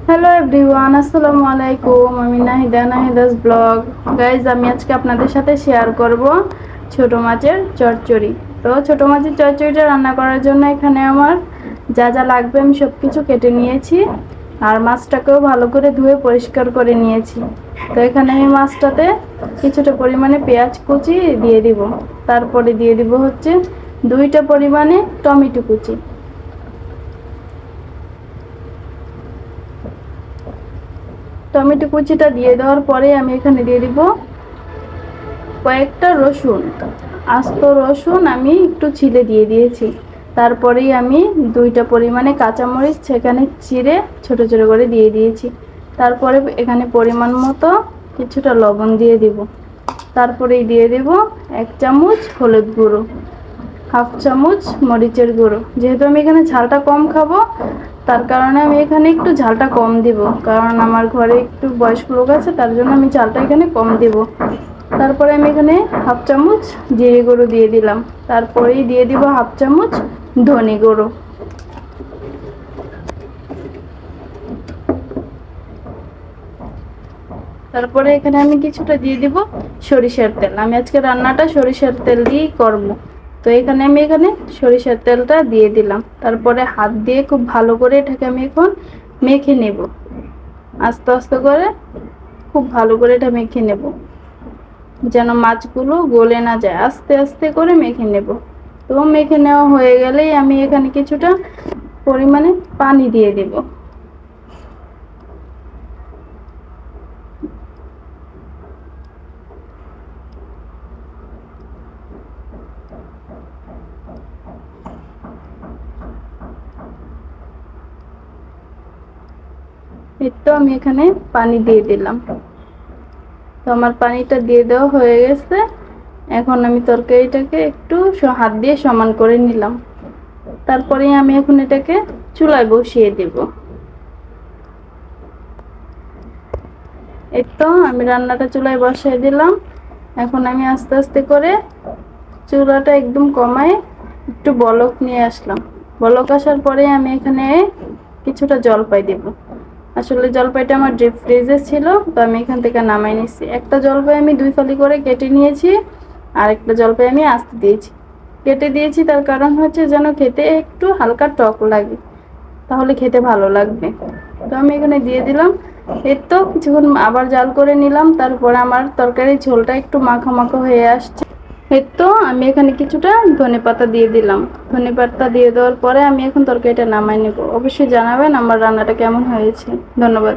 Hello everyone, আসসালামু আলাইকুম। আমি নাহিদাস ব্লগ। গাইজ, আমি আজকে আপনাদের সাথে শেয়ার করব ছোট মাছের চচ্চড়ি। তো ছোট মাছের চচ্চড়িটা রান্না করার জন্য এখানে আমার যা যা লাগবে আমি সব কিছু কেটে নিয়েছি, আর মাছটাকেও ভালো করে ধুয়ে পরিষ্কার করে নিয়েছি। তো এখানে আমি মাছটাতে কিছুটা পরিমাণে পেঁয়াজ কুচি দিয়ে দিব, তারপরে দিয়ে দিব হচ্ছে 2টা পরিমাণে টমেটো কুচি। টমেটো কুচিটা দিয়ে দেওয়ার পরে আমি এখানে দিয়ে দিব কয়েকটা রসুন, আস্ত রসুন আমি একটু ছিলে দিয়ে দিয়েছি। তারপরেই আমি 2টা পরিমাণে কাঁচামরিচ সেখানে চিড়ে ছোট ছোট করে দিয়ে দিয়েছি। তারপরে এখানে পরিমাণ মতো কিছুটা লবণ দিয়ে দিব। তারপরেই দিয়ে দেব 1 চামচ হলুদ গুঁড়ো, 1/2 চামচ মরিচের গুঁড়ো। যেহেতু আমি এখানে ঝালটা কম খাবো, তার কারণে আমি এখানে একটু ঝালটা কম দিব, কারণ আমার ঘরে একটু বয়স্ক লোক আছে, তার জন্য আমি ঝালটা এখানে কম দিব। তারপরে আমি এখানে 1/2 চামচ জিরে গুঁড়ো দিয়ে দিলাম। তারপরেই দিয়ে দিব 1/2 চামচ ধনে গুঁড়ো। তারপরে এখানে আমি কিছুটা দিয়ে দিব সরিষার তেল। আমি আজকে রান্নাটা সরিষার তেল দিয়েই করব। তো এখানে আমি সরিষার তেলটা দিয়ে দিলাম। তারপরে হাত দিয়ে খুব ভালো করে এটাকে আমি এখন মেখে নেব, আস্তে আস্তে করে খুব ভালো করে এটা মেখে নেব, যেন মাছগুলো গলে না যায়। আস্তে আস্তে করে মেখে নেব। তো মেখে নেওয়া হয়ে গেলেই আমি এখানে কিছুটা পরিমাণে পানি দিয়ে দেব। এই তো আমি এখানে পানি দিয়ে দিলাম। তো আমার পানিটা দিয়ে দেওয়া হয়ে গেছে। এখন আমি তরকারিটাকে একটু হাত দিয়ে সমান করে নিলাম। তারপরে আমি এখন এটাকে চুলায় বসিয়ে দেব। এই তো আমি রান্নাটা চুলায় বসিয়ে দিলাম। এখন আমি আস্তে আস্তে করে চুলাটা একদম কমায় একটু বলক নিয়ে আসলাম। বলক আসার পরে আমি এখানে কিছুটা জলপাই দেব। আসলে জলপাইটা আমার ডিপ ফ্রিজে ছিল, তো আমি এখান থেকে নামাই নিচ্ছি। একটা জলপাই আমি 2 ফালি করে কেটে নিয়েছি, আর একটা জলপাই আমি আস্তে দিয়েছি। কেটে দিয়েছি তার কারণ হচ্ছে যেন খেতে একটু হালকা টক লাগে, তাহলে খেতে ভালো লাগবে। তো আমি এখানে দিয়ে দিলাম। এর তো কিছুক্ষণ আবার জাল করে নিলাম। তারপরে আমার তরকারির ঝোলটা একটু মাখা মাখা হয়ে আসছে। এই তো আমি এখানে কিছুটা ধনেপাতা দিয়ে দিলাম। ধনেপাতা দিয়ে দেওয়ার পরে আমি এখন তরকারিটা নামাই নেব। অবশ্যই জানাবেন আমার রান্নাটা কেমন হয়েছে। ধন্যবাদ।